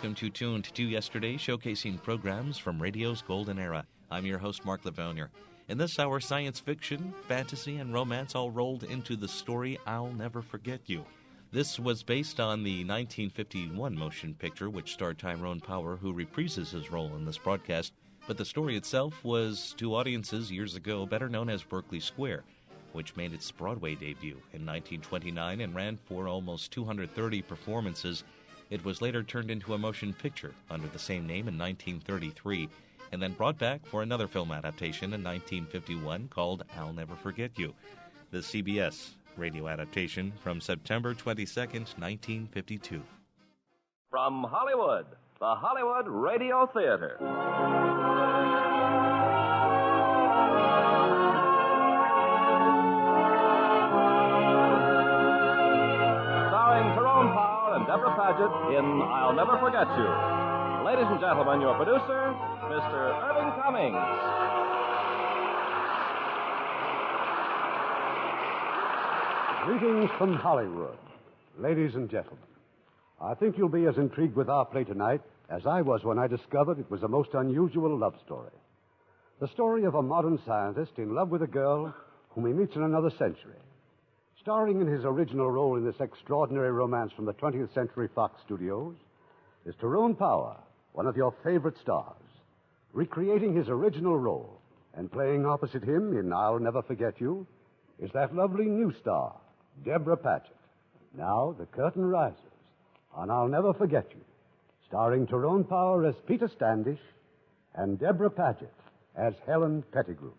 welcome to Tuned to Yesterday, showcasing programs from radio's golden era. I'm your host, Mark Lavonier. In this hour, science fiction, fantasy, and romance all rolled into the story I'll Never Forget You. This was based on the 1951 motion picture, which starred Tyrone Power, who reprises his role in this broadcast. But the story itself was, to audiences years ago, better known as Berkeley Square, which made its Broadway debut in 1929 and ran for almost 230 performances. It was later turned into a motion picture under the same name in 1933, and then brought back for another film adaptation in 1951 called I'll Never Forget You, the CBS radio adaptation from September 22nd, 1952. From Hollywood, the Hollywood Radio Theater. Starring Tyrone Power and Deborah Paget in I'll Never Forget You. Ladies and gentlemen, your producer, Mr. Irving Cummings. Greetings from Hollywood, ladies and gentlemen. I think you'll be as intrigued with our play tonight as I was when I discovered it was a most unusual love story. The story of a modern scientist in love with a girl whom he meets in another century. Starring in his original role in this extraordinary romance from the 20th Century Fox Studios is Tyrone Power, one of your favorite stars, recreating his original role and playing opposite him in I'll Never Forget You is that lovely new star, Deborah Paget. Now the curtain rises on I'll Never Forget You, starring Tyrone Power as Peter Standish and Deborah Paget as Helen Pettigrew.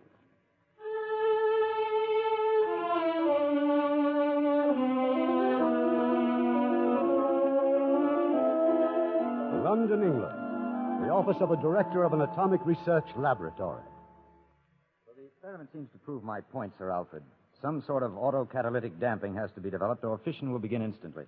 London, England, the office of a director of an atomic research laboratory. Well, the experiment seems to prove my point, Sir Alfred. Some sort of autocatalytic damping has to be developed, or fission will begin instantly.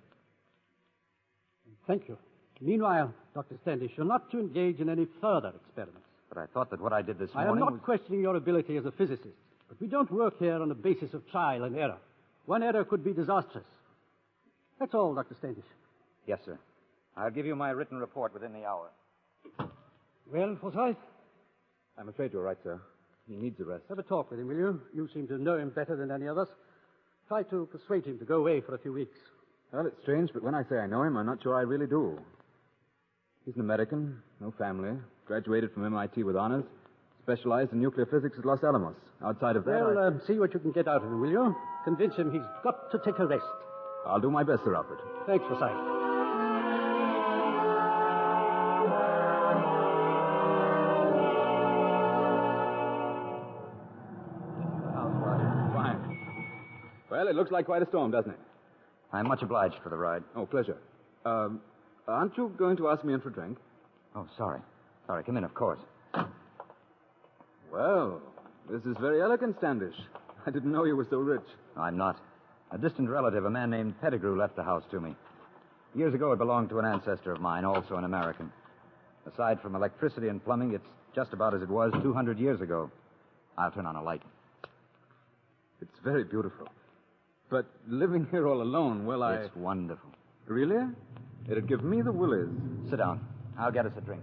Thank you. Meanwhile, Dr. Standish, you're not to engage in any further experiments. But I thought that what I did this I morning am not questioning your ability as a physicist, but we don't work here on the basis of trial and error. One error could be disastrous. That's all, Dr. Standish. Yes, sir. I'll give you my written report within the hour. Well, Forsyth? I'm afraid you're right, sir. He needs a rest. Have a talk with him, will you? You seem to know him better than any of us. Try to persuade him to go away for a few weeks. Well, it's strange, but when I say I know him, I'm not sure I really do. He's an American, no family, graduated from MIT with honors, specialized in nuclear physics at Los Alamos. Outside of that, Well, see what you can get out of him, will you? Convince him he's got to take a rest. I'll do my best, Sir Alfred. Thanks, Forsyth. Well, it looks like quite a storm, doesn't it? I'm much obliged for the ride. Oh, pleasure. Aren't you going to ask me in for a drink? Oh, sorry. Sorry, come in, of course. Well, this is very elegant, Standish. I didn't know you were so rich. I'm not. A distant relative, a man named Pettigrew, left the house to me. Years ago, it belonged to an ancestor of mine, also an American. Aside from electricity and plumbing, it's just about as it was 200 years ago. I'll turn on a light. It's very beautiful. But living here all alone, well, It's wonderful. Really? It'd give me the willies. Sit down. I'll get us a drink.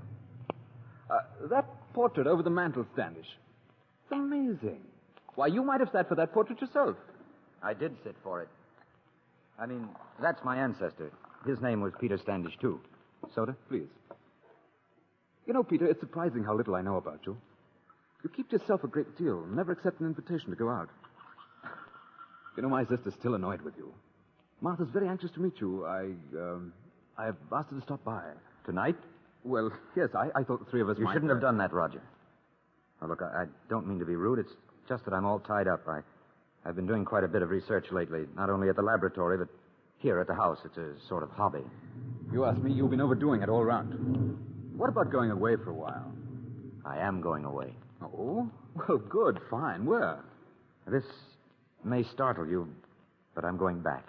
That portrait over the mantel, Standish. It's amazing. Why, you might have sat for that portrait yourself. I did sit for it. I mean, that's my ancestor. His name was Peter Standish, too. Soda? Please. You know, Peter, it's surprising how little I know about you. You keep to yourself a great deal, never accept an invitation to go out. You know, my sister's still annoyed with you. Martha's very anxious to meet you. I've asked her to stop by. Tonight? Well, yes, I thought the three of us You might... shouldn't have done that, Roger. Now, look, I don't mean to be rude. It's just that I'm all tied up. I've been doing quite a bit of research lately, not only at the laboratory, but here at the house. It's a sort of hobby. You ask me, you've been overdoing it all round. What about going away for a while? I am going away. Oh? Well, good, fine. Where? This may startle you, but I'm going back.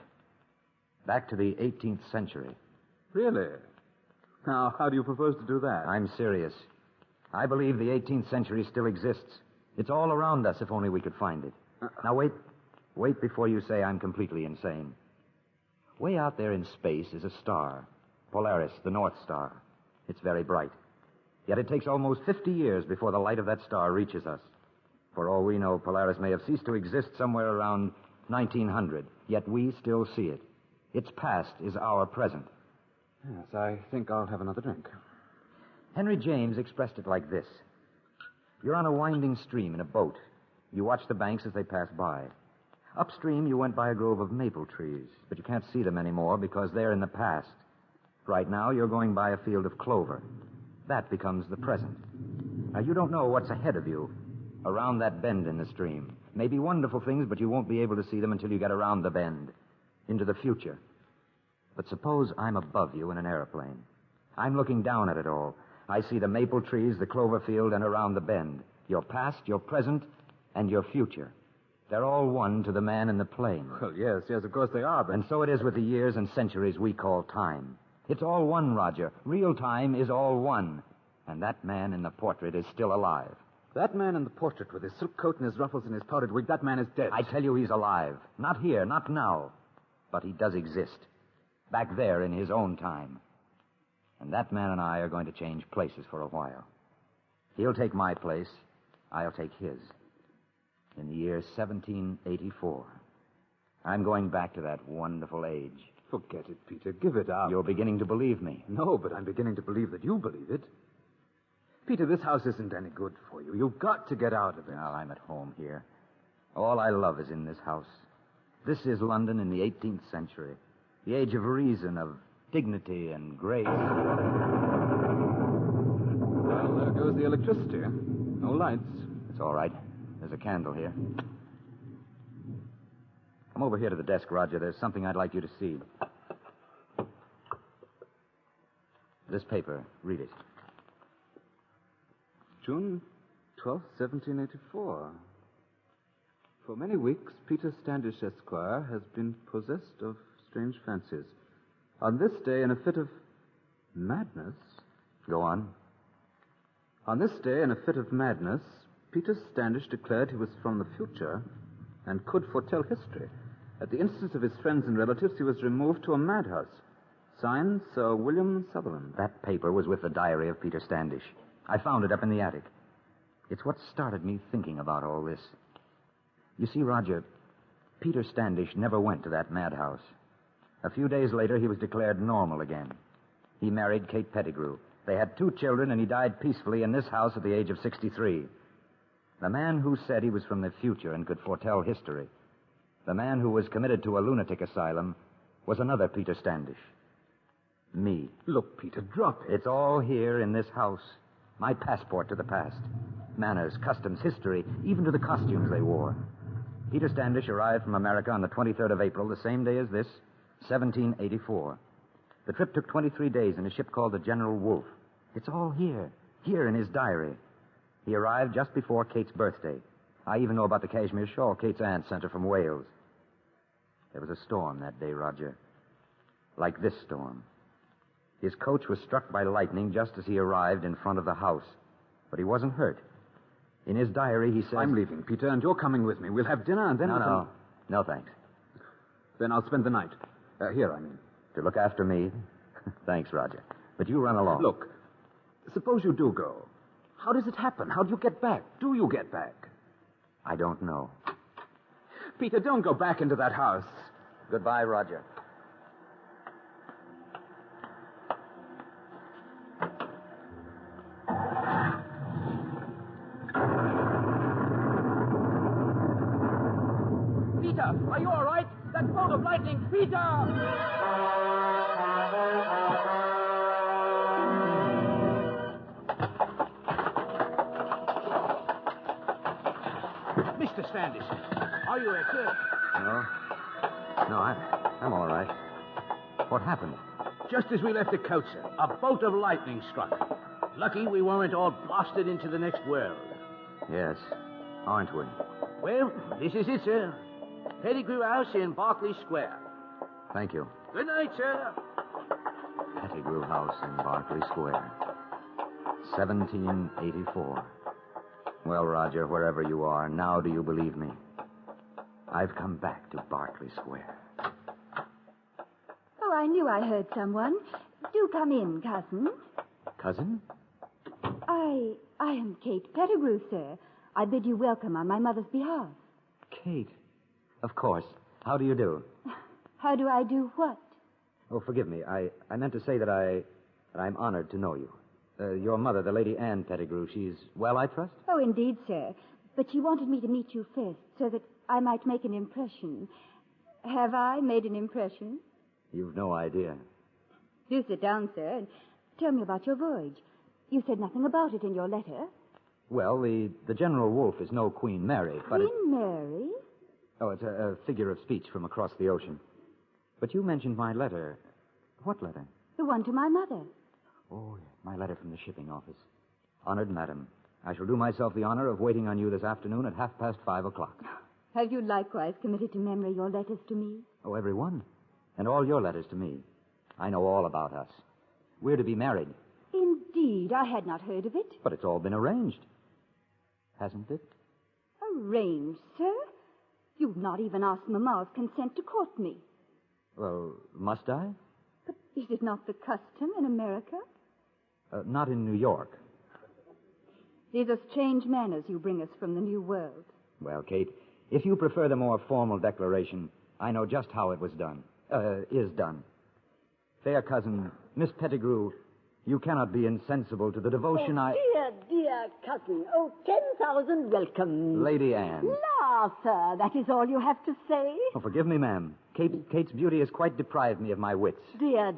Back to the 18th century. Really? Now, how do you propose to do that? I'm serious. I believe the 18th century still exists. It's all around us if only we could find it. Now, wait before you say I'm completely insane. Way out there in space is a star, Polaris, the North Star. It's very bright. Yet it takes almost 50 years before the light of that star reaches us. For all we know, Polaris may have ceased to exist somewhere around 1900, yet we still see it. Its past is our present. Yes, I think I'll have another drink. Henry James expressed it like this. You're on a winding stream in a boat. You watch the banks as they pass by. Upstream, you went by a grove of maple trees, but you can't see them anymore because they're in the past. Right now, you're going by a field of clover. That becomes the present. Now, you don't know what's ahead of you, around that bend in the stream. Maybe wonderful things, but you won't be able to see them until you get around the bend, into the future. But suppose I'm above you in an airplane. I'm looking down at it all. I see the maple trees, the clover field, and around the bend. Your past, your present, and your future. They're all one to the man in the plane. Well, yes, of course they are, but... And so it is with the years and centuries we call time. It's all one, Roger. Real time is all one. And that man in the portrait is still alive. That man in the portrait with his silk coat and his ruffles and his powdered wig, that man is dead. I tell you he's alive. Not here, not now. But he does exist. Back there in his own time. And that man and I are going to change places for a while. He'll take my place. I'll take his. In the year 1784. I'm going back to that wonderful age. Forget it, Peter. Give it up. You're beginning to believe me. No, but I'm beginning to believe that you believe it. Peter, this house isn't any good for you. You've got to get out of it. Well, I'm at home here. All I love is in this house. This is London in the 18th century. The age of reason, of dignity and grace. Well, there goes the electricity. No lights. It's all right. There's a candle here. Come over here to the desk, Roger. There's something I'd like you to see. This paper. Read it. June 12th, 1784. For many weeks, Peter Standish, Esquire, has been possessed of strange fancies. On this day, in a fit of madness... Go on. On this day, in a fit of madness, Peter Standish declared he was from the future and could foretell history. At the instance of his friends and relatives, he was removed to a madhouse. Signed, Sir William Sutherland. That paper was with the diary of Peter Standish. I found it up in the attic. It's what started me thinking about all this. You see, Roger, Peter Standish never went to that madhouse. A few days later, he was declared normal again. He married Kate Pettigrew. They had 2 children, and he died peacefully in this house at the age of 63. The man who said he was from the future and could foretell history, the man who was committed to a lunatic asylum, was another Peter Standish. Me. Look, Peter, drop it. It's all here in this house. My passport to the past. Manners, customs, history, even to the costumes they wore. Peter Standish arrived from America on the 23rd of April, the same day as this, 1784. The trip took 23 days in a ship called the General Wolfe. It's all here in his diary. He arrived just before Kate's birthday. I even know about the cashmere shawl Kate's aunt sent her from Wales. There was a storm that day, Roger. Like this storm. His coach was struck by lightning just as he arrived in front of the house. But he wasn't hurt. In his diary, he says... I'm leaving, Peter, and you're coming with me. We'll have dinner and then... No, thanks. Then I'll spend the night. Here, I mean. To look after me? Thanks, Roger. But you run along. Look, suppose you do go. How does it happen? How do you get back? Do you get back? I don't know. Peter, don't go back into that house. Goodbye, Roger. Peter, are you all right? That bolt of lightning, Peter! Mr. Standish, are you hurt? No, I'm all right. What happened? Just as we left the coach, sir, a bolt of lightning struck. Lucky we weren't all blasted into the next world. Yes, aren't we? Well, this is it, sir. Pettigrew House in Berkeley Square. Thank you. Good night, sir. Pettigrew House in Berkeley Square. 1784. Well, Roger, wherever you are, now do you believe me? I've come back to Berkeley Square. Oh, I knew I heard someone. Do come in, cousin. Cousin? I am Kate Pettigrew, sir. I bid you welcome on my mother's behalf. Kate. Of course. How do you do? How do I do what? Oh, forgive me. I meant to say that I'm honored to know you. Your mother, the Lady Anne Pettigrew, she's well, I trust? Oh, indeed, sir. But she wanted me to meet you first so that I might make an impression. Have I made an impression? You've no idea. Do sit down, sir, and tell me about your voyage. You said nothing about it in your letter. Well, the General Wolfe is no Queen Mary, but Queen Mary? Oh, it's a figure of speech from across the ocean. But you mentioned my letter. What letter? The one to my mother. Oh, yes, my letter from the shipping office. Honored Madam, I shall do myself the honor of waiting on you this afternoon at 5:30. Have you likewise committed to memory your letters to me? Oh, every one. And all your letters to me. I know all about us. We're to be married. Indeed, I had not heard of it. But it's all been arranged. Hasn't it? Arranged, sir? You've not even asked Mamma's consent to court me. Well, must I? But is it not the custom in America? Not in New York. These are strange manners you bring us from the New World. Well, Kate, if you prefer the more formal declaration, I know just how it was done. Is done. Fair cousin, Miss Pettigrew, you cannot be insensible to the devotion Dear cousin. Oh, 10,000 welcomes. Lady Anne. La, sir, that is all you have to say? Oh, forgive me, ma'am. Kate's beauty has quite deprived me of my wits. Dear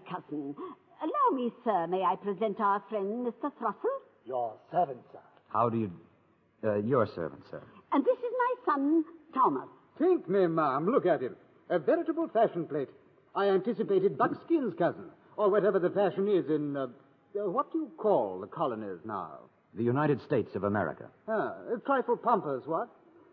cousin. Allow me, sir, may I present our friend, Mr. Thrussell? Your servant, sir. How do you... your servant, sir. And this is my son, Thomas. Think me, ma'am. Look at him. A veritable fashion plate. I anticipated buckskin's cousin, or whatever the fashion is in, what do you call the colonies now? The United States of America. A trifle pompous, what?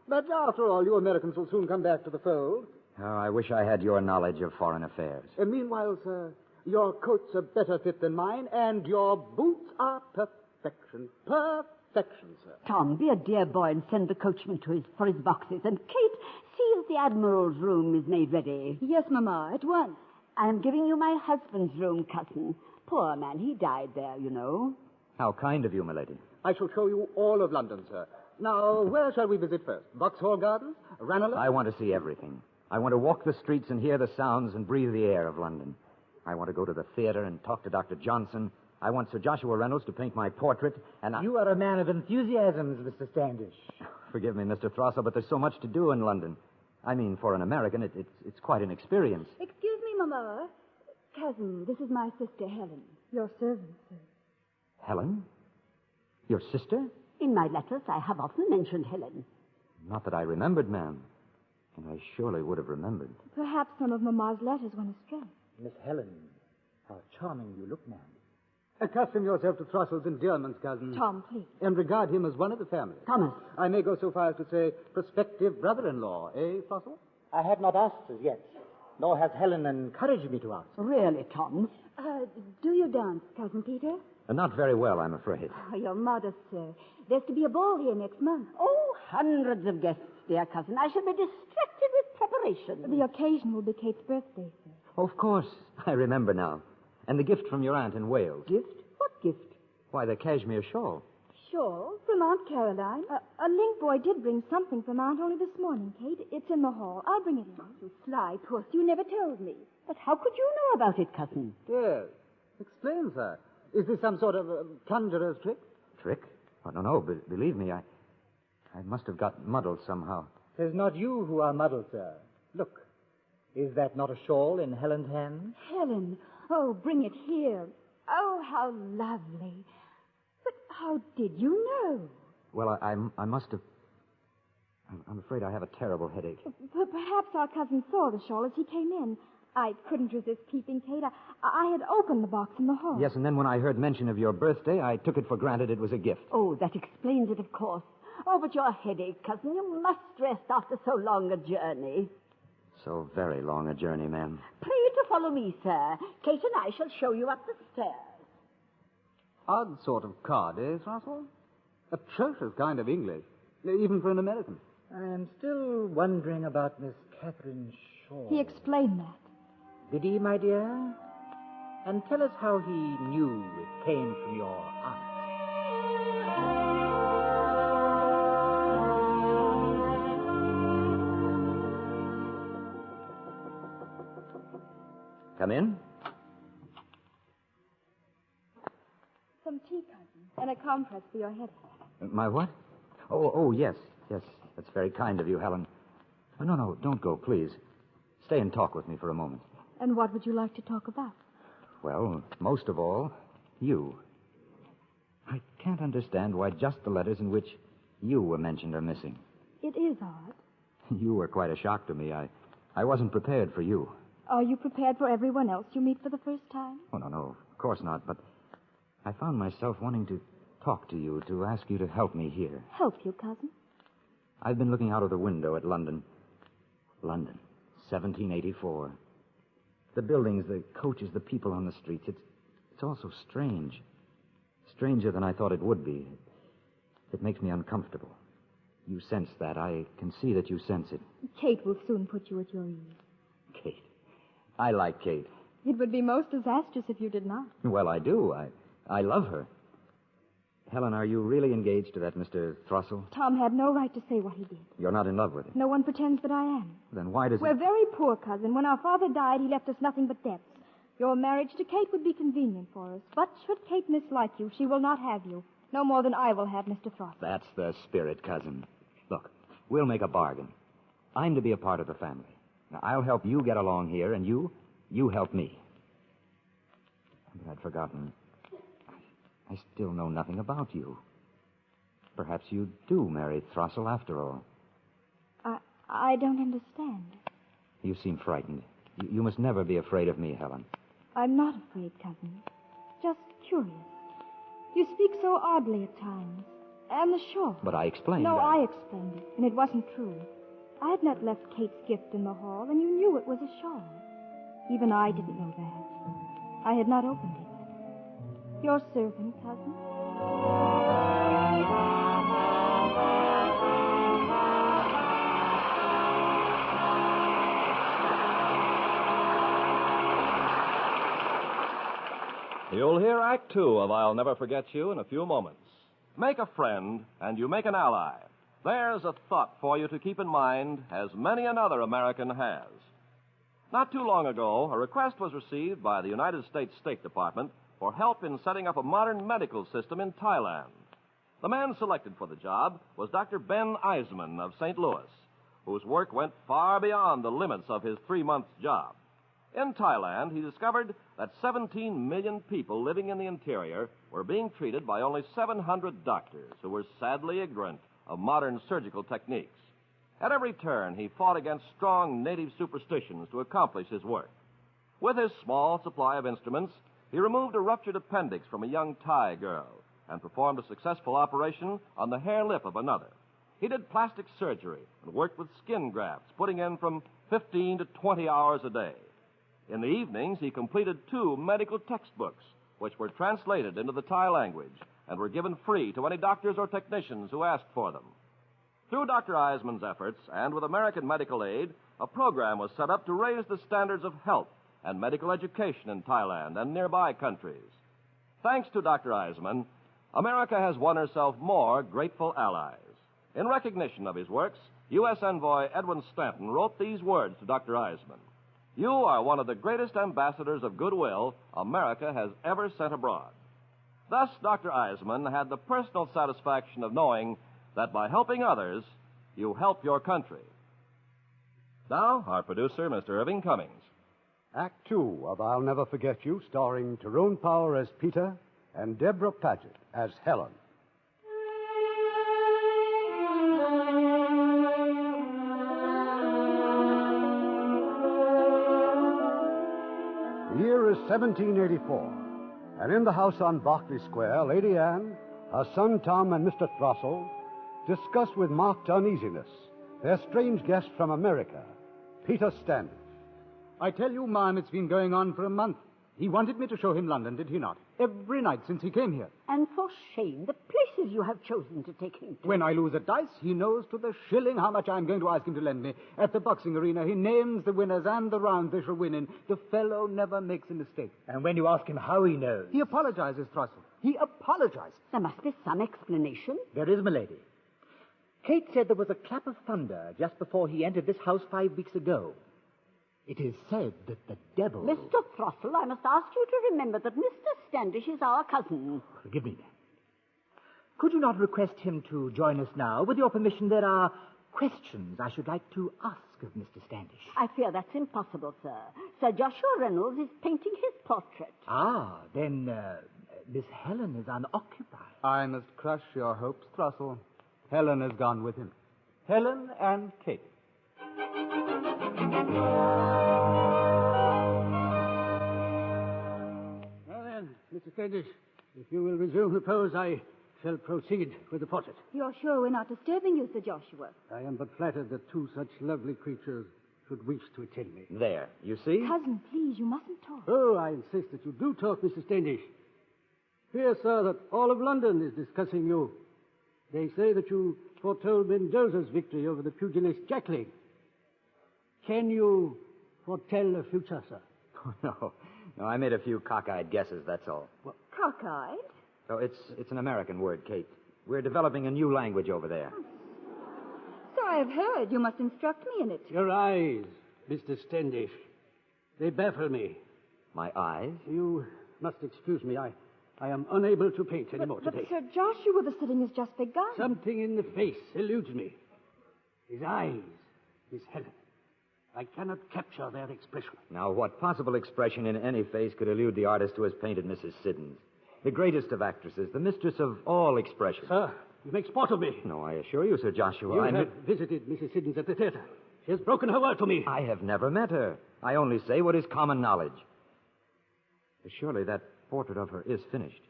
But after all, you Americans will soon come back to the fold. Oh, I wish I had your knowledge of foreign affairs. Meanwhile, sir, your coats are better fit than mine, and your boots are perfection. Perfection, sir. Tom, be a dear boy and send the coachman for his boxes. And Kate, see if the Admiral's room is made ready. Yes, Mamma, at once. I am giving you my husband's room, cousin. Poor man, he died there, you know. How kind of you, milady. I shall show you all of London, sir. Now, where shall we visit first? Vauxhall Gardens? Ranelagh? I want to see everything. I want to walk the streets and hear the sounds and breathe the air of London. I want to go to the theater and talk to Dr. Johnson. I want Sir Joshua Reynolds to paint my portrait, and You are a man of enthusiasms, Mr. Standish. Forgive me, Mr. Throssell, but there's so much to do in London. I mean, for an American, it's quite an experience. Excuse me, Mamma. Cousin, this is my sister Helen. Your servant, sir. Helen? Your sister? In my letters, I have often mentioned Helen. Not that I remembered, ma'am. And I surely would have remembered. Perhaps some of Mamma's letters went astray. Miss Helen, how charming you look, ma'am. Accustom yourself to Thrussell's endearments, cousin. Tom, please. And regard him as one of the family. Thomas. I may go so far as to say prospective brother-in-law, eh, Thrussell? I have not asked as yet, nor has Helen encouraged me to ask. Really, Tom? Do you dance, Cousin Peter? Not very well, I'm afraid. Oh, you're modest, sir. There's to be a ball here next month. Oh, hundreds of guests, dear cousin. I shall be distracted with preparation. The occasion will be Kate's birthday, sir. Of course. I remember now. And the gift from your aunt in Wales. Gift? What gift? Why, the cashmere shawl. Shawl from Aunt Caroline. A link boy did bring something from Aunt only this morning, Kate. It's in the hall. I'll bring it in. You sly puss. You never told me. But how could you know about it, cousin? Yes. Explain, sir. Is this some sort of conjurer's trick? Trick? Oh, no. Believe me, I must have got muddled somehow. 'Tis not you who are muddled, sir. Look, is that not a shawl in Helen's hand? Helen. Oh, bring it here. Oh, how lovely. But how did you know? Well, I must have... I'm afraid I have a terrible headache. Perhaps our cousin saw the shawl as he came in. I couldn't resist keeping Kate. I had opened the box in the hall. Yes, and then when I heard mention of your birthday, I took it for granted it was a gift. Oh, that explains it, of course. Oh, but your headache, cousin. You must rest after so long a journey. So very long a journey, ma'am. Pray to follow me, sir. Kate and I shall show you up the stairs. Odd sort of card, eh, Thrussell? Atrocious kind of English, even for an American. I am still wondering about Miss Catherine Shaw. He explained that. Did he, my dear? and tell us how he knew it came from your aunt. Come in. Some tea, cousin, and a compress for your headache. My what? Oh, yes. Yes, that's very kind of you, Helen. Oh, no, don't go, please. Stay and talk with me for a moment. And what would you like to talk about? Well, most of all, you. I can't understand why just the letters in which you were mentioned are missing. It is odd. You were quite a shock to me. I wasn't prepared for you. Are you prepared for everyone else you meet for the first time? Oh, no, of course not. But I found myself wanting to talk to you, to ask you to help me here. Help you, cousin? I've been looking out of the window at London. London, 1784. The buildings, the coaches, the people on the streets. It's all so strange. Stranger than I thought it would be. It makes me uncomfortable. You sense that. I can see that you sense it. Kate will soon put you at your ease. Kate. I like Kate. It would be most disastrous if you did not. Well, I do. I love her. Helen, are you really engaged to that Mr. Thrussell? Tom had no right to say what he did. You're not in love with him? No one pretends that I am. Then why does We're very poor, cousin. When our father died, he left us nothing but debts. Your marriage to Kate would be convenient for us. But should Kate mislike you, she will not have you. No more than I will have Mr. Thrussell. That's the spirit, cousin. Look, we'll make a bargain. I'm to be a part of the family. Now, I'll help you get along here, and you help me. But I'd forgotten. I still know nothing about you. Perhaps you do marry Thrussell after all. I don't understand. You seem frightened. You must never be afraid of me, Helen. I'm not afraid, cousin. Just curious. You speak so oddly at times. And the shawl. But I explained. No, I explained it, and it wasn't true. I had not left Kate's gift in the hall, and you knew it was a shawl. Even I didn't know that. I had not opened it. Your servant, cousin. You'll hear Act Two of I'll Never Forget You in a few moments. Make a friend, and you make an ally. There's a thought for you to keep in mind, as many another American has. Not too long ago, a request was received by the United States State Department for help in setting up a modern medical system in Thailand. The man selected for the job was Dr. Ben Eisman of St. Louis, whose work went far beyond the limits of his 3-month job. In Thailand, he discovered that 17 million people living in the interior were being treated by only 700 doctors who were sadly ignorant of modern surgical techniques. At every turn, he fought against strong native superstitions to accomplish his work. With his small supply of instruments, he removed a ruptured appendix from a young Thai girl and performed a successful operation on the hair lip of another. He did plastic surgery and worked with skin grafts, putting in from 15 to 20 hours a day. In the evenings, he completed 2 medical textbooks, which were translated into the Thai language and were given free to any doctors or technicians who asked for them. Through Dr. Eisman's efforts and with American medical aid, a program was set up to raise the standards of health and medical education in Thailand and nearby countries. Thanks to Dr. Eisman, America has won herself more grateful allies. In recognition of his works, U.S. Envoy Edwin Stanton wrote these words to Dr. Eisman. You are one of the greatest ambassadors of goodwill America has ever sent abroad. Thus, Dr. Eisman had the personal satisfaction of knowing that by helping others, you help your country. Now, our producer, Mr. Irving Cummings. Act Two of I'll Never Forget You, starring Tyrone Power as Peter and Deborah Paget as Helen. The year is 1784, and in the house on Berkeley Square, Lady Anne, her son Tom, and Mr. Thrussell discuss with marked uneasiness their strange guest from America, Peter Standish. I tell you, Ma'am, it's been going on for a month. He wanted me to show him London, did he not? Every night since he came here. And for shame, the places you have chosen to take him to. When I lose at dice, he knows to the shilling how much I'm going to ask him to lend me. At the boxing arena, he names the winners and the rounds they shall win in. The fellow never makes a mistake. And when you ask him how he knows... He apologizes, Thrussell. He apologizes. There must be some explanation. There is, milady. Kate said there was a clap of thunder just before he entered this house 5 weeks ago. It is said that the devil... Mr. Thrussell, I must ask you to remember that Mr. Standish is our cousin. Forgive me, then. Could you not request him to join us now? With your permission, there are questions I should like to ask of Mr. Standish. I fear that's impossible, sir. Sir Joshua Reynolds is painting his portrait. Ah, then Miss Helen is unoccupied. I must crush your hopes, Thrussell. Helen has gone with him. Helen and Kate. Well then, Mr. Standish, if you will resume the pose, I shall proceed with the portrait. You're sure we're not disturbing you, Sir Joshua? I am but flattered that two such lovely creatures should wish to attend me. There, you see? Cousin, please, you mustn't talk. Oh, I insist that you do talk, Mr. Standish. Fear, sir, that all of London is discussing you. They say that you foretold Mendoza's victory over the pugilist Jackling. Can you foretell the future, sir? Oh, no, I made a few cockeyed guesses, that's all. Cockeyed? Oh, it's an American word, Kate. We're developing a new language over there. So I have heard. You must instruct me in it. Your eyes, Mr. Standish. They baffle me. My eyes? You must excuse me. I am unable to paint anymore today. But, Sir Joshua, the sitting has just begun. Something in the face eludes me. His eyes, Miss Helen. I cannot capture their expression. Now, what possible expression in any face could elude the artist who has painted Mrs. Siddons? The greatest of actresses, the mistress of all expression. Sir, you make sport of me. No, I assure you, Sir Joshua. You have visited Mrs. Siddons at the theater. She has broken her word to me. I have never met her. I only say what is common knowledge. Surely that portrait of her is finished.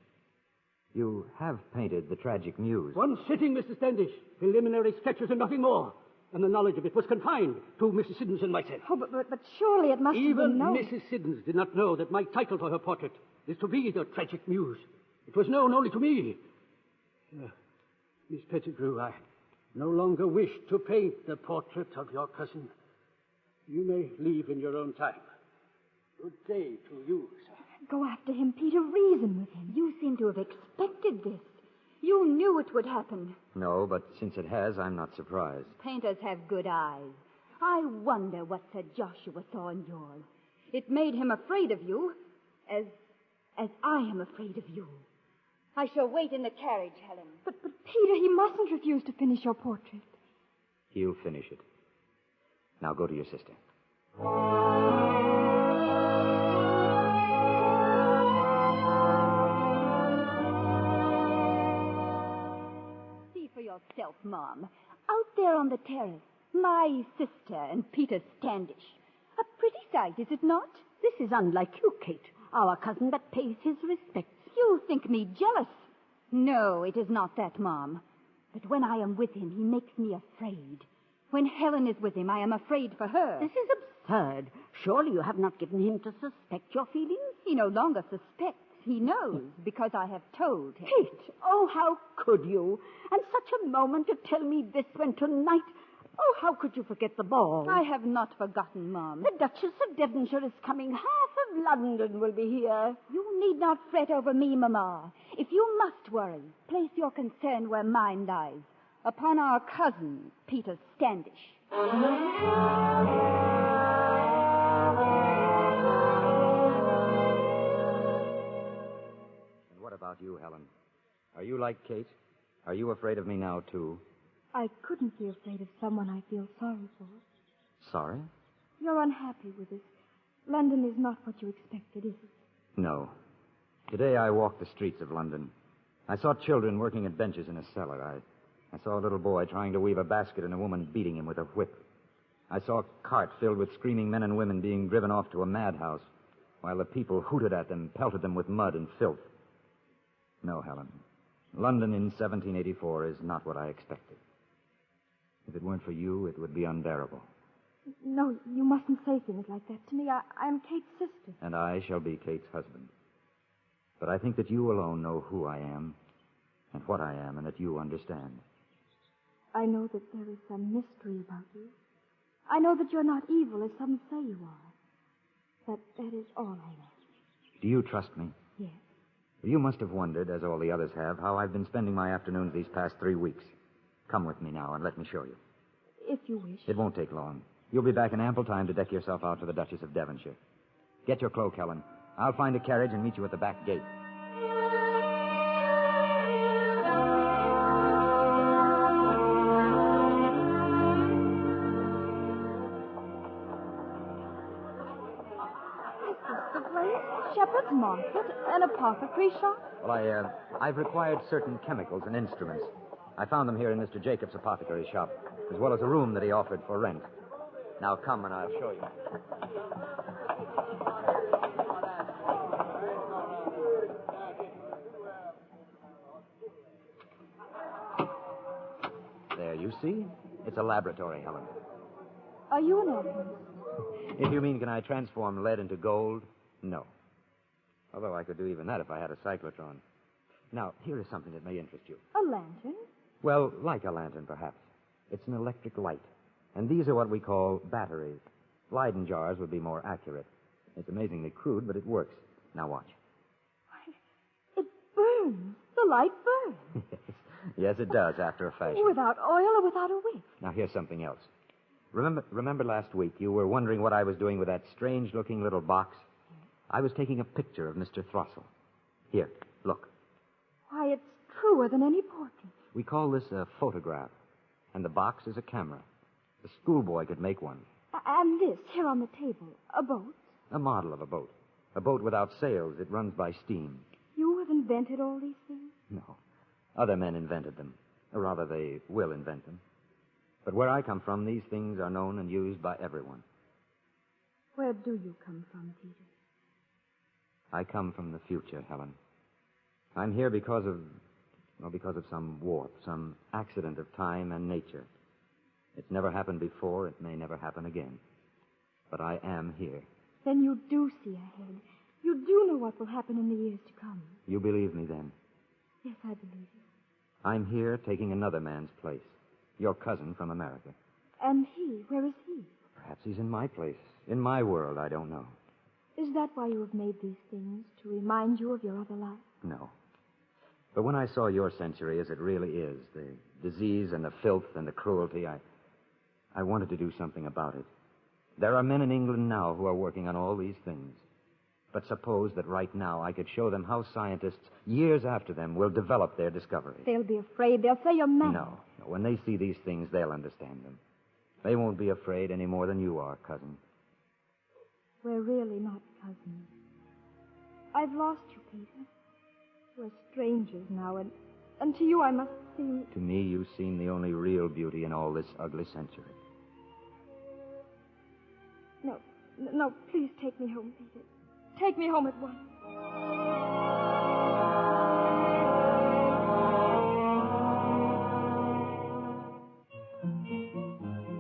You have painted the tragic muse. One sitting, Mr. Standish. Preliminary sketches and nothing more. And the knowledge of it was confined to Mrs. Siddons and myself. Oh, but surely it must have Even been known. Mrs. Siddons did not know that my title for her portrait is to be the tragic muse. It was known only to me. Miss Pettigrew, I no longer wish to paint the portrait of your cousin. You may leave in your own time. Good day to you, sir. Go after him, Peter. Reason with him. You seem to have expected this. You knew it would happen. No, but since it has, I'm not surprised. Painters have good eyes. I wonder what Sir Joshua saw in yours. It made him afraid of you, as I am afraid of you. I shall wait in the carriage, Helen. But Peter, he mustn't refuse to finish your portrait. He'll finish it. Now go to your sister. See for yourself, Mom. Out there on the terrace, my sister and Peter Standish. A pretty sight, is it not? This is unlike you, Kate, our cousin that pays his respects. You think me jealous. No, it is not that, Mom. But when I am with him, he makes me afraid. When Helen is with him, I am afraid for her. This is absurd. Surely you have not given him to suspect your feelings? He no longer suspects. He knows, because I have told him. Kate, oh, how could you? And such a moment to tell me this when tonight... Oh, how could you forget the ball? I have not forgotten, Mom. The Duchess of Devonshire is coming. Half of London will be here. You need not fret over me, Mamma. If you must worry, place your concern where mine lies, upon our cousin, Peter Standish. And what about you, Helen? Are you like Kate? Are you afraid of me now, too? I couldn't be afraid of someone I feel sorry for. Sorry? You're unhappy with us. London is not what you expected, is it? No. Today I walked the streets of London. I saw children working at benches in a cellar. I saw a little boy trying to weave a basket and a woman beating him with a whip. I saw a cart filled with screaming men and women being driven off to a madhouse, while the people hooted at them, pelted them with mud and filth. No, Helen. London in 1784 is not what I expected. If it weren't for you, it would be unbearable. No, you mustn't say things like that to me. I am Kate's sister. And I shall be Kate's husband. But I think that you alone know who I am and what I am, and that you understand. I know that there is some mystery about you. I know that you're not evil as some say you are. But that is all I know. Do you trust me? Yes. You must have wondered, as all the others have, how I've been spending my afternoons these past 3 weeks. Come with me now and let me show you. If you wish. It won't take long. You'll be back in ample time to deck yourself out for the Duchess of Devonshire. Get your cloak, Helen. I'll find a carriage and meet you at the back gate. Shepherd's market, an apothecary shop? Well, I've required certain chemicals and instruments. I found them here in Mr. Jacobs' apothecary shop, as well as a room that he offered for rent. Now come and I'll show you. There, you see? It's a laboratory, Helen. Are you an alchemist? If you mean, can I transform lead into gold? No. Although I could do even that if I had a cyclotron. Now, here is something that may interest you. A lantern? Well, like a lantern, perhaps. It's an electric light. And these are what we call batteries. Leyden jars would be more accurate. It's amazingly crude, but it works. Now watch. It burns. The light burns. Yes, it does, after a fashion. Without oil or without a wick. Now, here's something else. Remember last week you were wondering what I was doing with that strange-looking little box? I was taking a picture of Mr. Throssell. Here, look. Why, it's truer than any portrait. We call this a photograph, and the box is a camera. A schoolboy could make one. And this, here on the table, a boat? A model of a boat. A boat without sails. It runs by steam. You have invented all these things? No. Other men invented them. Or rather, they will invent them. But where I come from, these things are known and used by everyone. Where do you come from, Peter? I come from the future, Helen. I'm here because of some warp, some accident of time and nature. It's never happened before. It may never happen again. But I am here. Then you do see ahead. You do know what will happen in the years to come. You believe me, then? Yes, I believe you. I'm here taking another man's place. Your cousin from America. And he, where is he? Perhaps he's in my place. In my world, I don't know. Is that why you have made these things? To remind you of your other life? No. But when I saw your century as it really is, the disease and the filth and the cruelty, I wanted to do something about it. There are men in England now who are working on all these things. But suppose that right now I could show them how scientists, years after them, will develop their discovery. They'll be afraid. They'll say you're mad. No. When they see these things, they'll understand them. They won't be afraid any more than you are, cousin. We're really not cousins. I've lost you, Peter. We're strangers now, and to you I must seem... To me, you seem the only real beauty in all this ugly century. No, please take me home, Peter. Take me home at once.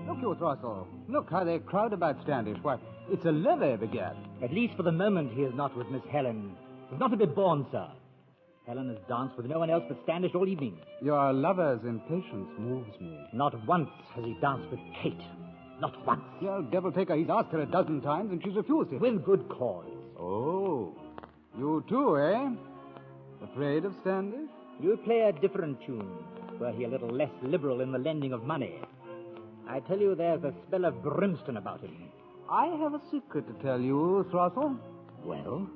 Look, you Throssell. Look how they crowd about Standish. Why, it's a levee, begad. At least for the moment, he is not with Miss Helen. He's not to be born, sir. Helen has danced with no one else but Standish all evening. Your lover's impatience moves me. Not once has he danced with Kate. Not once. The old devil taker, he's asked her a dozen times, and she's refused it. With good cause. Oh, you too, eh? Afraid of Standish? You play a different tune, were he a little less liberal in the lending of money. I tell you, there's a spell of brimstone about him. I have a secret to tell you, Throssell. Well?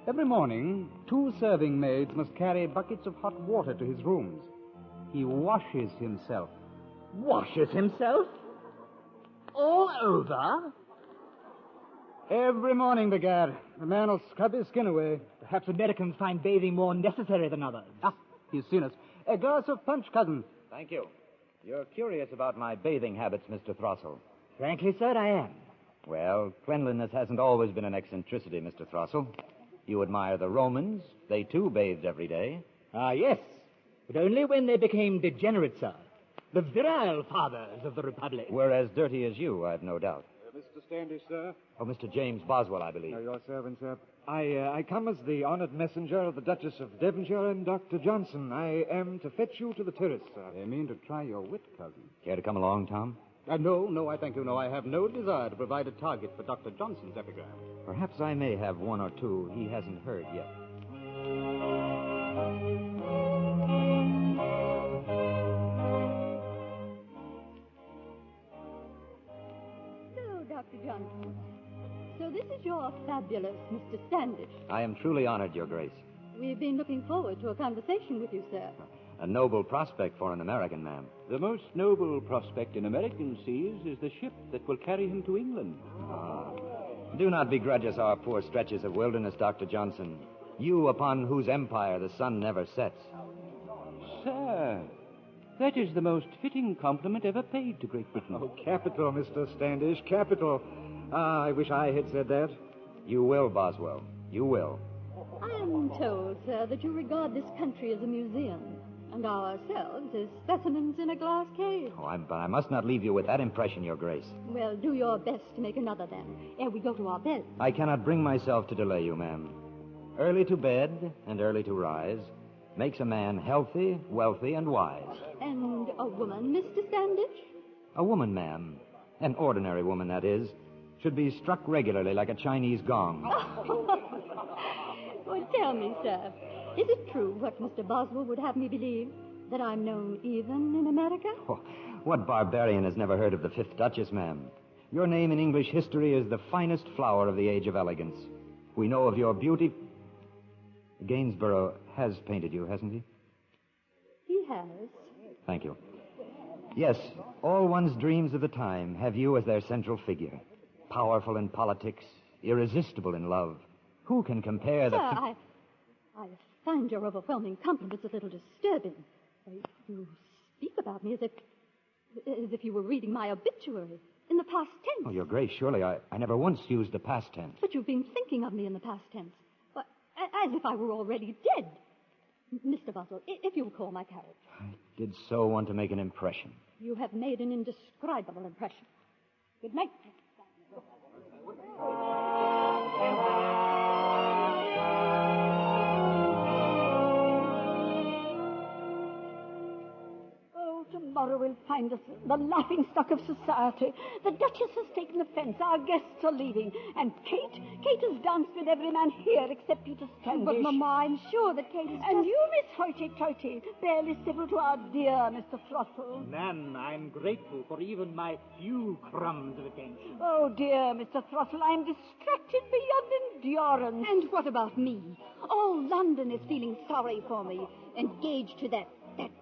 Every morning, 2 serving maids must carry buckets of hot water to his rooms. He washes himself. Washes himself? All over? Every morning, begad. The man will scrub his skin away. Perhaps Americans find bathing more necessary than others. Ah, he's seen us. A glass of punch, cousin. Thank you. You're curious about my bathing habits, Mr. Throssell. Frankly, sir, I am. Well, cleanliness hasn't always been an eccentricity, Mr. Throssell. You admire the Romans. They, too, bathed every day. Ah, yes. But only when they became degenerate, sir. The virile fathers of the Republic. Were as dirty as you, I've no doubt. Mr. Standish, sir. Oh, Mr. James Boswell, I believe. Your servant, sir. I come as the honored messenger of the Duchess of Devonshire and Dr. Johnson. I am to fetch you to the terrace, sir. They mean to try your wit, cousin. Care to come along, Tom? No, I thank you. No, I have no desire to provide a target for Dr. Johnson's epigram. Perhaps I may have one or two he hasn't heard yet. So, Dr. Johnson, so this is your fabulous Mr. Standish. I am truly honored, Your Grace. We've been looking forward to a conversation with you, sir. A noble prospect for an American, ma'am. The most noble prospect in American seas is the ship that will carry him to England. Do not begrudge us our poor stretches of wilderness, Dr. Johnson. You upon whose empire the sun never sets. Sir, that is the most fitting compliment ever paid to Great Britain. Oh, capital, Mr. Standish, capital. I wish I had said that. You will, Boswell. You will. I am told, sir, that you regard this country as a museum, and ourselves as specimens in a glass cage. But I must not leave you with that impression, Your Grace. Well, do your best to make another, then, ere we go to our beds. I cannot bring myself to delay you, ma'am. Early to bed and early to rise makes a man healthy, wealthy, and wise. And a woman, Mr. Standish? A woman, ma'am, an ordinary woman, that is, should be struck regularly like a Chinese gong. Well, tell me, sir, is it true what Mr. Boswell would have me believe, that I'm known even in America? Oh, what barbarian has never heard of the Fifth Duchess, ma'am? Your name in English history is the finest flower of the age of elegance. We know of your beauty. Gainsborough has painted you, hasn't he? He has. Thank you. Yes, all one's dreams of the time have you as their central figure. Powerful in politics, irresistible in love. Who can compare the... Sir, I find your overwhelming compliments a little disturbing. You speak about me as if you were reading my obituary in the past tense. Oh, Your Grace, surely I never once used the past tense. But you've been thinking of me in the past tense. Well, as if I were already dead. Mr. Boswell, if you'll call my carriage. I did so want to make an impression. You have made an indescribable impression. Good night. Tomorrow we'll find us the laughingstock of society. The Duchess has taken offense. Our guests are leaving. And Kate has danced with every man here except Peter Standish. But, Mamma, I'm sure that Kate is And you, Miss Hoity-Toity, barely civil to our dear Mr. Throstle. Nan, I'm grateful for even my few crumbs of attention. Oh, dear Mr. Throstle, I'm distracted beyond endurance. And what about me? All London is feeling sorry for me. Engaged to that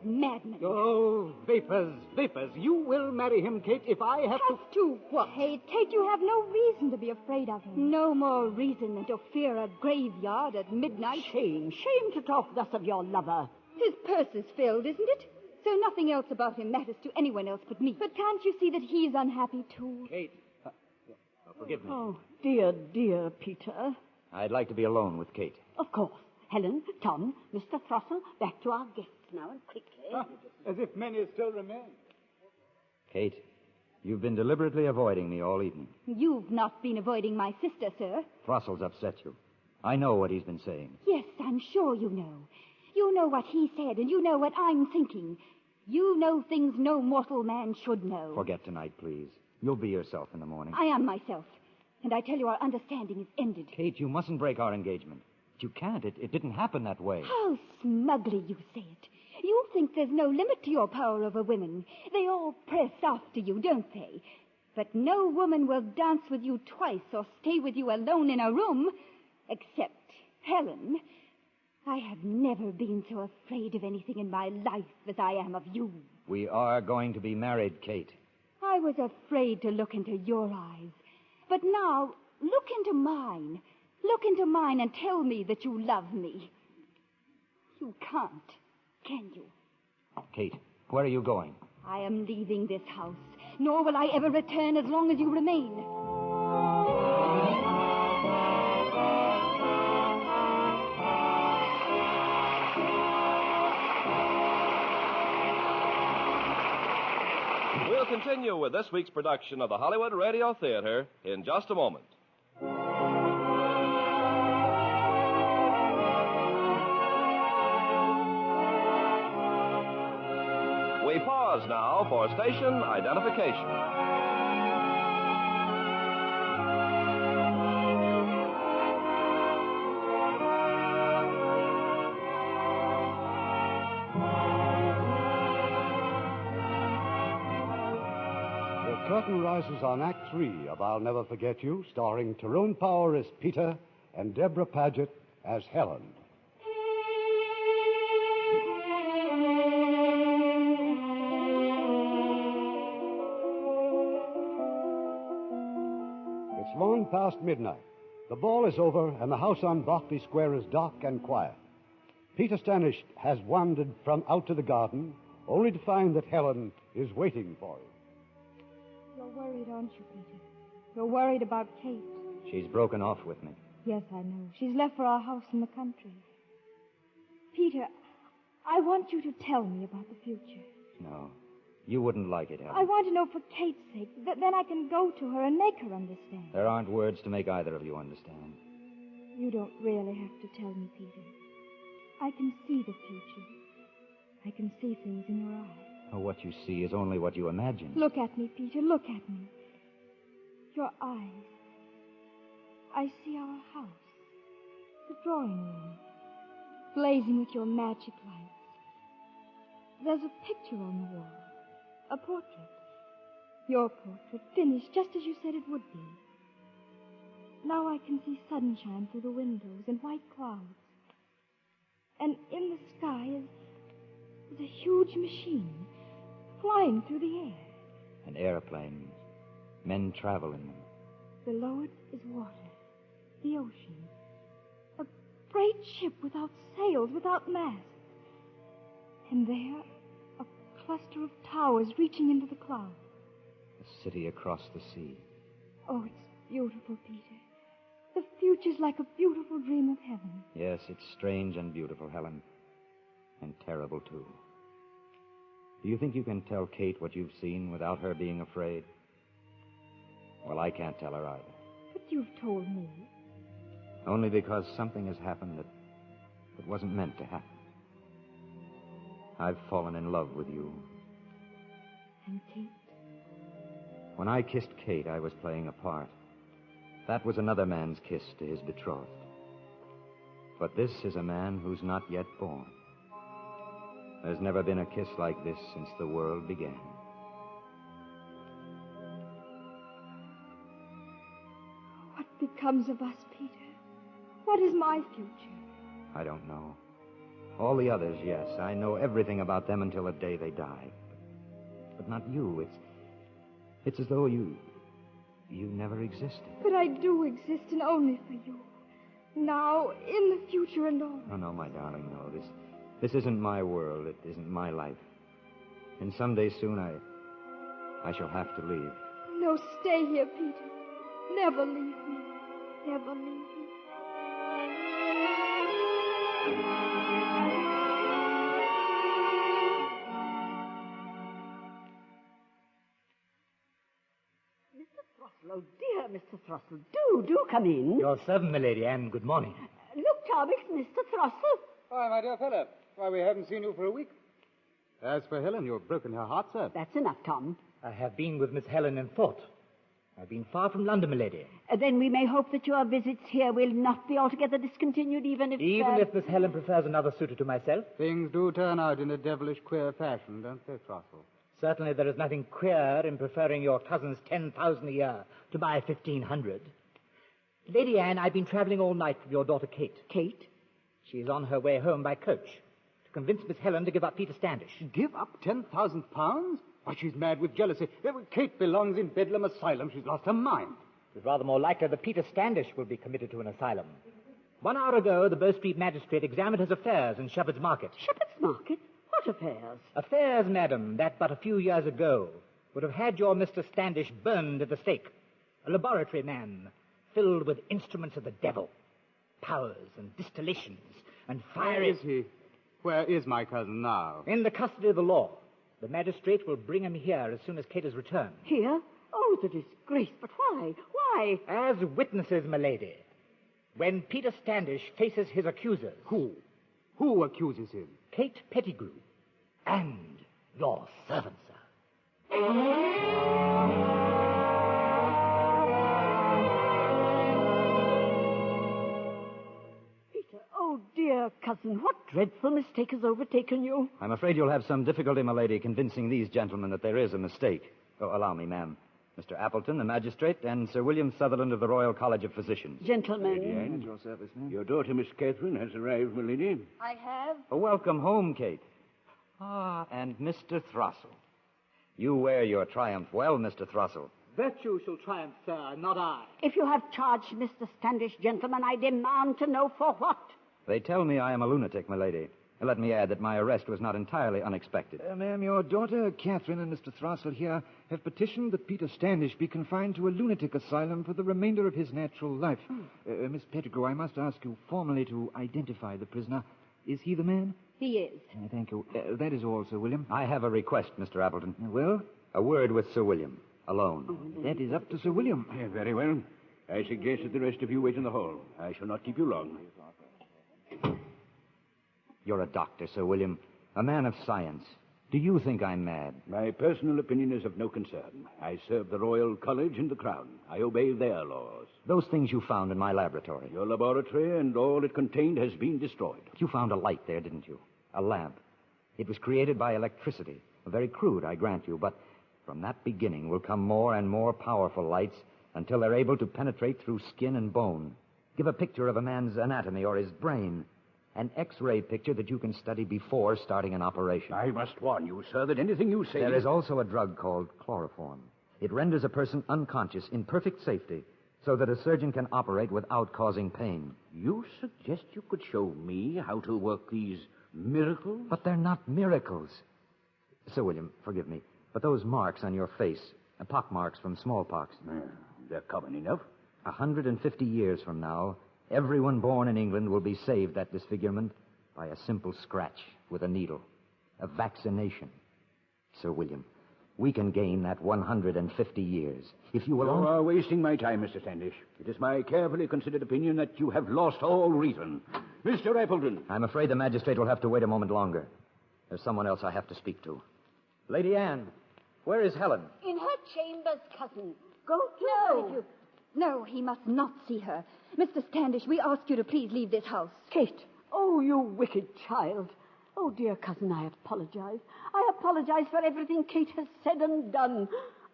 madman. Oh, vapors. You will marry him, Kate, if I have to what? Kate, you have no reason to be afraid of him. No more reason than to fear a graveyard at midnight. Shame to talk thus of your lover. His purse is filled, isn't it? So nothing else about him matters to anyone else but me. But can't you see that he's unhappy, too? Kate. Forgive me. Oh, dear Peter. I'd like to be alone with Kate. Of course. Helen, Tom, Mr. Throstle, back to our guests now and quickly. As if many still remain. Kate, you've been deliberately avoiding me all evening. You've not been avoiding my sister, sir. Throssell's upset you. I know what he's been saying. Yes, I'm sure you know. You know what he said, and you know what I'm thinking. You know things no mortal man should know. Forget tonight, please. You'll be yourself in the morning. I am myself. And I tell you, our understanding is ended. Kate, you mustn't break our engagement. You can't. It didn't happen that way. How smugly you say it. You think there's no limit to your power over women. They all press after you, don't they? But no woman will dance with you twice or stay with you alone in a room, except Helen. I have never been so afraid of anything in my life as I am of you. We are going to be married, Kate. I was afraid to look into your eyes. But now, look into mine. Look into mine and tell me that you love me. You can't, can you? Kate, where are you going? I am leaving this house, nor will I ever return as long as you remain. We'll continue with this week's production of the Hollywood Radio Theater in just a moment. We pause now for station identification. The curtain rises on Act 3 of I'll Never Forget You, starring Tyrone Power as Peter and Deborah Paget as Helen. It's long past midnight. The ball is over, and the house on Berkeley Square is dark and quiet. Peter Standish has wandered from out to the garden, only to find that Helen is waiting for him. You're worried, aren't you, Peter? You're worried about Kate. She's broken off with me. Yes, I know. She's left for our house in the country. Peter, I want you to tell me about the future. No, you wouldn't like it, Helen. I want to know for Kate's sake. Then I can go to her and make her understand. There aren't words to make either of you understand. You don't really have to tell me, Peter. I can see the future. I can see things in your eyes. Oh, what you see is only what you imagine. Look at me, Peter. Look at me. Your eyes. I see our house. The drawing room. Blazing with your magic lights. There's a picture on the wall. A portrait. Your portrait, finished just as you said it would be. Now I can see sunshine through the windows and white clouds. And in the sky is a huge machine flying through the air. An airplane. Men travel in them. Below it is water. The ocean. A great ship without sails, without masts. And there, a cluster of towers reaching into the clouds. A city across the sea. Oh, it's beautiful, Peter. The future's like a beautiful dream of heaven. Yes, it's strange and beautiful, Helen. And terrible, too. Do you think you can tell Kate what you've seen without her being afraid? Well, I can't tell her either. But you've told me. Only because something has happened that wasn't meant to happen. I've fallen in love with you. And Kate? When I kissed Kate, I was playing a part. That was another man's kiss to his betrothed. But this is a man who's not yet born. There's never been a kiss like this since the world began. What becomes of us, Peter? What is my future? I don't know. All the others, yes. I know everything about them until the day they die. But not you. It's as though you never existed. But I do exist, and only for you. Now, in the future and all. Oh, no, my darling, no. This isn't my world. It isn't my life. And someday soon I shall have to leave. No, stay here, Peter. Never leave me. Never leave me. Mr. Throstle, oh dear, Mr. Throstle, do come in. Your servant, milady, and good morning. Look, Tom, it's Mr. Throstle. Why, my dear fellow. Why, we haven't seen you for a week. As for Helen, you've broken her heart, sir. That's enough, Tom. I have been with Miss Helen in thought. I've been far from London, milady. Then we may hope that your visits here will not be altogether discontinued, even if... Even if Miss Helen prefers another suitor to myself? Things do turn out in a devilish queer fashion, don't they, Throstle? Certainly there is nothing queer in preferring your cousin's 10,000 a year to my 1,500. Lady Anne, I've been traveling all night with your daughter Kate. Kate? She's on her way home by coach to convince Miss Helen to give up Peter Standish. Give up £10,000? Why, she's mad with jealousy. Kate belongs in Bedlam Asylum. She's lost her mind. It's rather more likely that Peter Standish will be committed to an asylum. 1 hour ago, the Bow Street magistrate examined his affairs in Shepherd's Market. Shepherd's Market? What affairs? Affairs, madam, that but a few years ago would have had your Mr. Standish burned at the stake. A laboratory man filled with instruments of the devil, powers and distillations and fiery... Where is he? Where is my cousin now? In the custody of the law. The magistrate will bring him here as soon as Kate has returned. Here? Oh, the disgrace. But why? Why? As witnesses, milady. When Peter Standish faces his accusers... Who? Who accuses him? Kate Pettigrew. And your servant, sir. Oh, dear cousin, what dreadful mistake has overtaken you? I'm afraid you'll have some difficulty, my lady, convincing these gentlemen that there is a mistake. Oh, allow me, ma'am. Mr. Appleton, the magistrate, and Sir William Sutherland of the Royal College of Physicians. Gentlemen. Lady Anne, at your service, ma'am. Your daughter, Miss Catherine, has arrived, my lady. I have. Welcome home, Kate. Ah, and Mr. Throssell. You wear your triumph well, Mr. Throssell. Virtue shall triumph, sir, not I. If you have charged Mr. Standish, gentlemen, I demand to know for what. They tell me I am a lunatic, my lady. Let me add that my arrest was not entirely unexpected. Ma'am, your daughter, Catherine, and Mr. Throssell here have petitioned that Peter Standish be confined to a lunatic asylum for the remainder of his natural life. Miss Pettigrew, I must ask you formally to identify the prisoner. Is he the man? He is. Thank you. That is all, Sir William. I have a request, Mr. Appleton. Well? A word with Sir William. Alone. That is up to Sir William. Very well. I suggest that the rest of you wait in the hall. I shall not keep you long. You're a doctor, Sir William. A man of science. Do you think I'm mad? My personal opinion is of no concern. I serve the Royal College and the Crown. I obey their laws. Those things you found in my laboratory. Your laboratory and all it contained has been destroyed. You found a light there, didn't you? A lamp. It was created by electricity. Very crude, I grant you, but from that beginning will come more and more powerful lights until they're able to penetrate through skin and bone. Give a picture of a man's anatomy or his brain. An X-ray picture that you can study before starting an operation. I must warn you, sir, that anything you say... There is also a drug called chloroform. It renders a person unconscious in perfect safety so that a surgeon can operate without causing pain. You suggest you could show me how to work these miracles? But they're not miracles. Sir William, forgive me, but those marks on your face, pock marks from smallpox... They're common enough. 150 years from now... everyone born in England will be saved that disfigurement by a simple scratch with a needle. A vaccination. Sir William, we can gain that 150 years. If you will... You are wasting my time, Mr. Standish. It is my carefully considered opinion that you have lost all reason. Mr. Appleton. I'm afraid the magistrate will have to wait a moment longer. There's someone else I have to speak to. Lady Anne, where is Helen? In her chambers, cousin. Go to No. No, he must not see her. Mr. Standish, we ask you to please leave this house. Kate. Oh, you wicked child. Oh, dear cousin, I apologize. I apologize for everything Kate has said and done.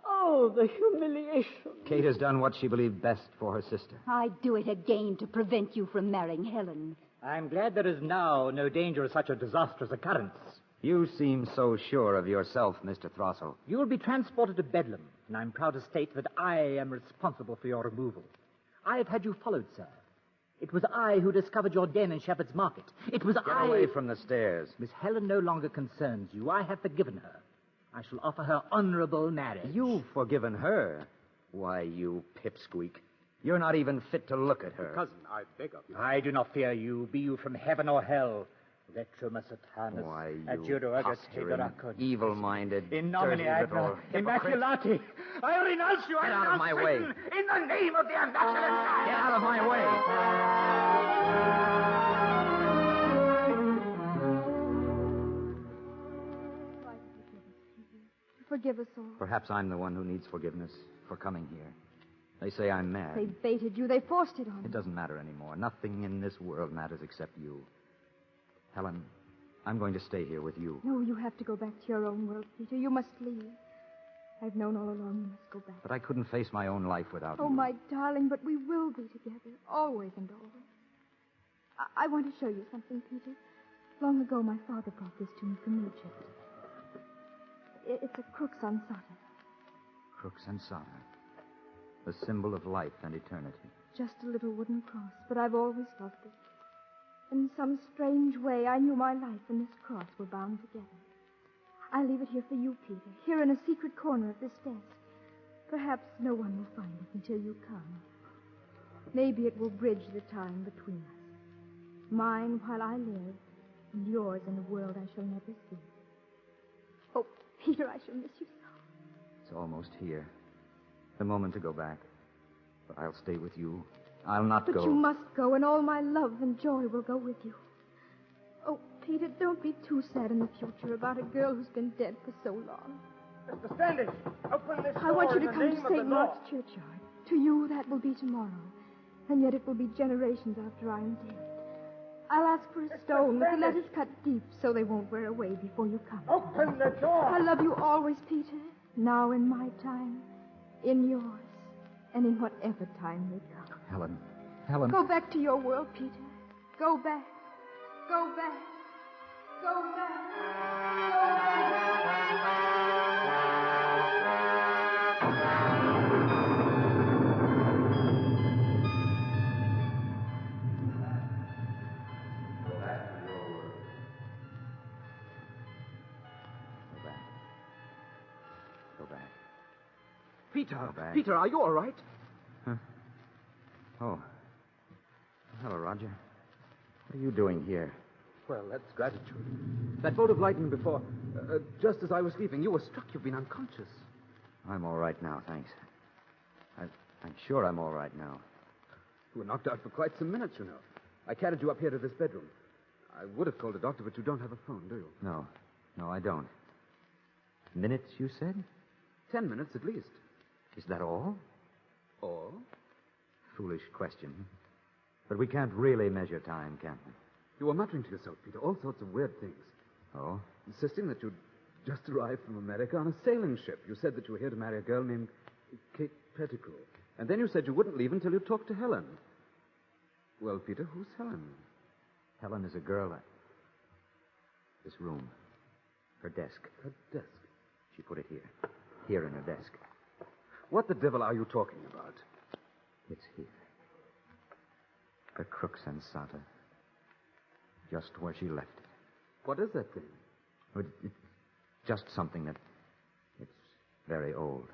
Oh, the humiliation. Kate has done what she believed best for her sister. I'd do it again to prevent you from marrying Helen. I'm glad there is now no danger of such a disastrous occurrence. You seem so sure of yourself, Mr. Throssell. You will be transported to Bedlam, and I'm proud to state that I am responsible for your removal. I have had you followed, sir. It was I who discovered your den in Shepherd's Market. It was Get away from the stairs. Miss Helen no longer concerns you. I have forgiven her. I shall offer her honorable marriage. You've forgiven her? Why, you pipsqueak. You're not even fit to look at her. Cousin, I beg of you. I do not fear you, be you from heaven or hell. Retruma Satanus, Why, you adjudo agus posturing, heberakud. evil-minded, In nomine dirty little Agna, hypocrite. Immaculati, I renounce you. Get out of my way. In the name of the Immaculate God. Get out of my Forgive us all. Perhaps I'm the one who needs forgiveness for coming here. They say I'm mad. They baited you. They forced it on It you. doesn't matter anymore. Nothing in this world matters except you. Helen, I'm going to stay here with you. No, you have to go back to your own world, Peter. You must leave. I've known all along you must go back. But I couldn't face my own life without Oh, you. my darling, but we will be together, always and always. I want to show you something, Peter. Long ago, my father brought this to me from Egypt. It's a crux ansata, Crux ansata, the symbol of life and eternity. just a little wooden cross, but I've always loved it. In some strange way, I knew my life and this cross were bound together. I'll leave it here for you, Peter, here in a secret corner of this desk. Perhaps no one will find it until you come. Maybe it will bridge the time between us. Mine while I live, and yours in a world I shall never see. Oh, Peter, I shall miss you so. It's almost here. The moment to go back. But I'll stay with you. I'll not go. But you must go, and all my love and joy will go with you. Oh, Peter, don't be too sad in the future about a girl who's been dead for so long. Mr. Standish, open this door. I want you to in the come name to of the St. Mark's churchyard. To you, that will be tomorrow. And yet it will be generations after I am dead. I'll ask for a stone with the letters cut deep so they won't wear away before you come. Open the door. I love you always, Peter. Now in my time, in yours, and in whatever time may come. Helen. Go back to your world, Peter. Go back. Go back. Go back. Go back. Peter, are you all right? Huh? Oh. Hello, Roger. What are you doing here? Well, that's gratitude. That bolt of lightning before, just as I was leaving, you were struck. You've been unconscious. I'm all right now, thanks. I'm sure I'm all right now. You were knocked out for quite some minutes, you know. I carried you up here to this bedroom. I would have called a doctor, but you don't have a phone, do you? No, I don't. Minutes, you said? 10 minutes at least. Is that all? All? Foolish question. But we can't really measure time, can we? You were muttering to yourself, Peter, all sorts of weird things. Oh? Insisting that you'd just arrived from America on a sailing ship. You said that you were here to marry a girl named Kate Pettigrew. And then you said you wouldn't leave until you talked to Helen. Well, Peter, who's Helen? Helen is a girl at this room. Her desk. Her desk? She put it here. Here in her desk. What the devil are you talking about? It's here. The crux ansata. Just where she left it. What is that thing? It's just something that... It's very old.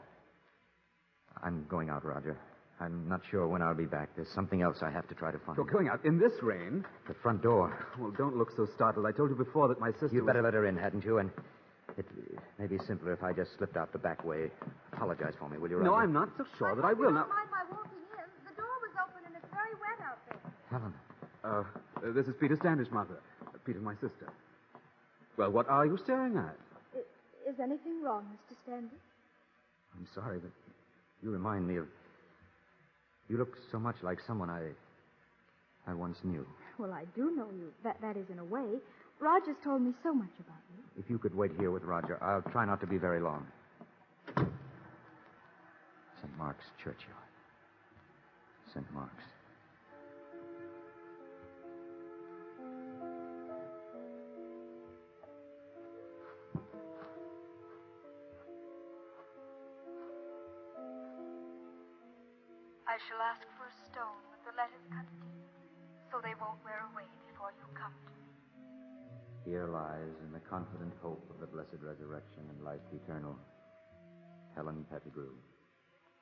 I'm going out, Roger. I'm not sure when I'll be back. There's something else I have to try to find. You're going out in this rain? The front door. Well, don't look so startled. I told you before that my sister You'd better let her in, hadn't you? And it may be simpler if I just slipped out the back way. Apologize for me, will you, Roger? No, I'm not so sure that I will. Don't mind my walking in. The door was open and it's very wet out there. Helen. This is Peter Standish, Martha. Peter, my sister. Well, what are you staring at? Is anything wrong, Mr. Standish? I'm sorry, but you remind me of... You look so much like someone I once knew. Well, I do know you. That is in a way. Roger's told me so much about you. If you could wait here with Roger, I'll try not to be very long. St. Mark's Churchyard. St. Mark's. I shall ask for a stone with the letters cut deep, so they won't wear away before you come to me. Here lies, in the confident hope of the blessed resurrection and life eternal, Helen Pettigrew,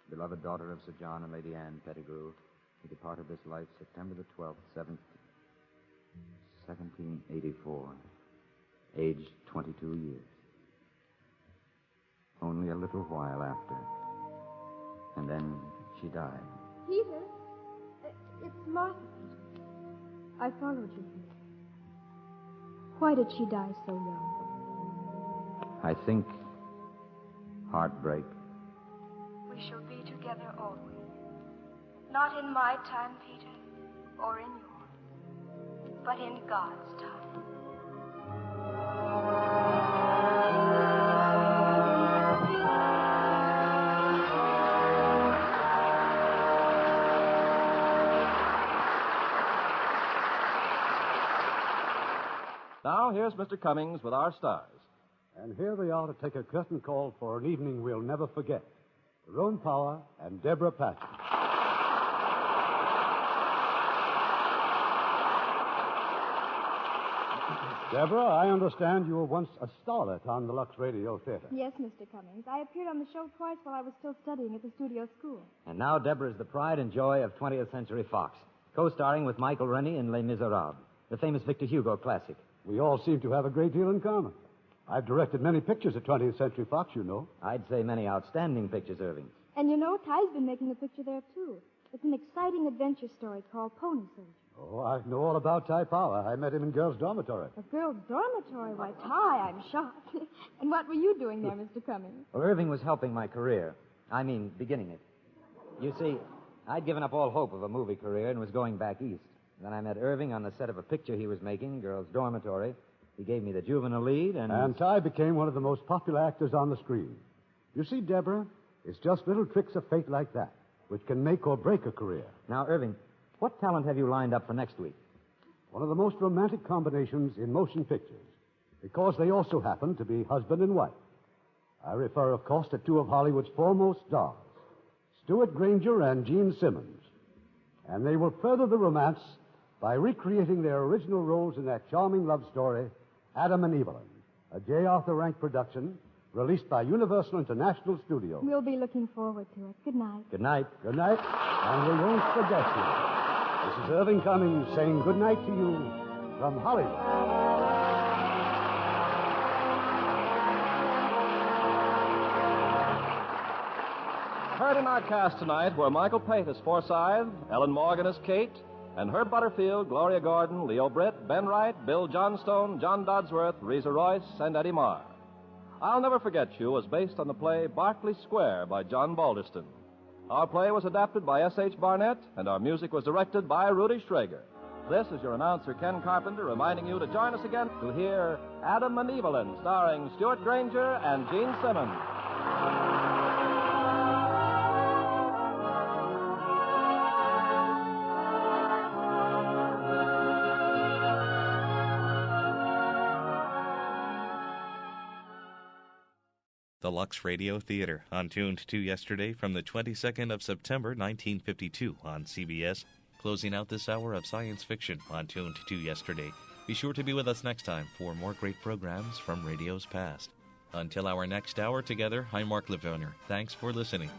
beloved daughter of Sir John and Lady Anne Pettigrew, who departed this life September the 12th, 1784, aged 22 years. Only a little while after, and then she died. Peter, it's Martha, Peter. I followed you here. Why did she die so young? I think heartbreak. We shall be together always. Not in my time, Peter, or in yours, but in God's time. Now, here's Mr. Cummings with our stars. And here they are to take a curtain call for an evening we'll never forget. Tyrone Power and Deborah Patrick. Deborah, I understand you were once a starlet on the Lux Radio Theater. Yes, Mr. Cummings. I appeared on the show twice while I was still studying at the studio school. And now Deborah is the pride and joy of 20th Century Fox, co-starring with Michael Rennie in Les Miserables, the famous Victor Hugo classic. We all seem to have a great deal in common. I've directed many pictures at 20th Century Fox, you know. I'd say many outstanding pictures, Irving. And you know, Ty's been making a picture there, too. It's an exciting adventure story called Pony Soldier. Oh, I know all about Ty Power. I met him in girls' dormitory. A girl's dormitory? Why, Ty, I'm shocked. And what were you doing there, Mr. Cummings? Well, Irving was helping my career. I mean, beginning it. You see, I'd given up all hope of a movie career and was going back east. Then I met Irving on the set of a picture he was making, girls' dormitory. He gave me the juvenile lead, And Ty became one of the most popular actors on the screen. You see, Deborah, it's just little tricks of fate like that which can make or break a career. Now, Irving, what talent have you lined up for next week? One of the most romantic combinations in motion pictures, because they also happen to be husband and wife. I refer, of course, to two of Hollywood's foremost stars, Stuart Granger and Gene Simmons. And they will further the romance by recreating their original roles in that charming love story, Adam and Evelyn, a J. Arthur Rank production released by Universal International Studios. We'll be looking forward to it. Good night. Good night. Good night, and we won't forget you. This is Irving Cummings saying good night to you from Hollywood. Heard in our cast tonight were Michael Pate as Forsyth, Ellen Morgan as Kate, and Herb Butterfield, Gloria Gordon, Leo Britt, Ben Wright, Bill Johnstone, John Dodsworth, Reza Royce, and Eddie Marr. I'll Never Forget You was based on the play Berkeley Square by John Balderston. Our play was adapted by S.H. Barnett, and our music was directed by Rudy Schrager. This is your announcer, Ken Carpenter, reminding you to join us again to hear Adam and Evelyn, starring Stuart Granger and Gene Simmons. The Lux Radio Theater, on Tuned to Yesterday from the 22nd of September, 1952 on CBS, closing out this hour of science fiction on Tuned to Yesterday. Be sure to be with us next time for more great programs from radio's past. Until our next hour together, I'm Mark Lavonier. Thanks for listening.